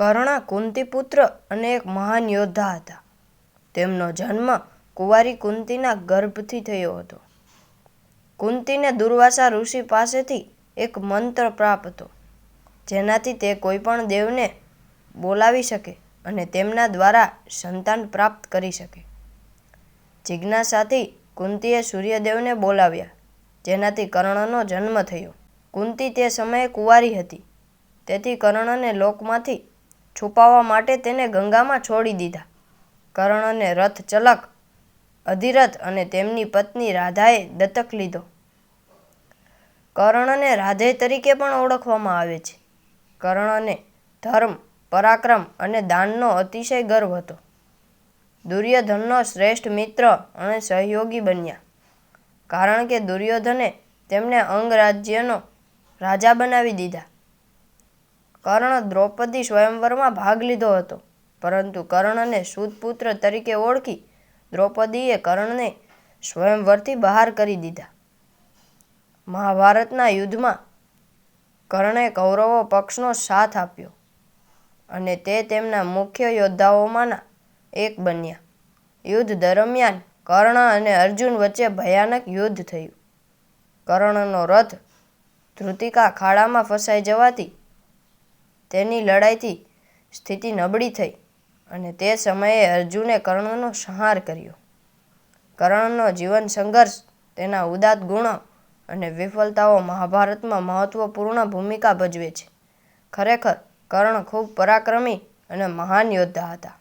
કર્ણ કુંતીપુત્ર અને એક મહાન યોદ્ધા હતા. તેમનો જન્મ કુંવારી કુંતીના ગર્ભથી થયો હતો. કુંતીને દુર્વાસા ઋષિ પાસેથી એક મંત્ર પ્રાપ્ત હતો, જેનાથી તે કોઈપણ દેવને બોલાવી શકે અને તેમના દ્વારા સંતાન પ્રાપ્ત કરી શકે. જિજ્ઞાસાથી કુંતીએ સૂર્યદેવને બોલાવ્યા, જેનાથી કર્ણનો જન્મ થયો. કુંતી તે સમયે કુંવારી હતી, તેથી કર્ણને લોકમાંથી છુપાવવા માટે તેને ગંગામાં છોડી દીધા. કર્ણને રથ ચલક અધિરથ અને તેમની પત્ની રાધાએ દત્તક લીધો. કર્ણને રાધેય તરીકે પણ ઓળખવામાં આવે છે. કર્ણને ધર્મ, પરાક્રમ અને દાનનો અતિશય ગર્વ હતો. દુર્યોધનનો શ્રેષ્ઠ મિત્ર અને સહયોગી બન્યા, કારણ કે દુર્યોધને તેમને અંગરાજ્યનો રાજા બનાવી દીધા. કર્ણ દ્રૌપદી સ્વયંવરમાં ભાગ લીધો હતો, પરંતુ કર્ણને સૂતપુત્ર તરીકે ઓળખી દ્રૌપદીએ કર્ણને સ્વયંવરથી બહાર કરી દીધા. મહાભારતના યુદ્ધમાં કર્ણે કૌરવો પક્ષનો સાથ આપ્યો અને તે તેમના મુખ્ય યોદ્ધાઓમાંના એક બન્યા. યુદ્ધ દરમિયાન કર્ણ અને અર્જુન વચ્ચે ભયાનક યુદ્ધ થયું. કર્ણનો રથ ધૃતિકા ખાડામાં ફસાઈ જવાથી તેની લડાઈથી સ્થિતિ નબળી થઈ અને તે સમયે અર્જુને કર્ણનો સંહાર કર્યો. કર્ણનો જીવન સંઘર્ષ, તેના ઉદાત્ત ગુણો અને વિફળતાઓ મહાભારતમાં મહત્વપૂર્ણ ભૂમિકા ભજવે છે. ખરેખર કર્ણ ખૂબ પરાક્રમી અને મહાન યોદ્ધા હતા.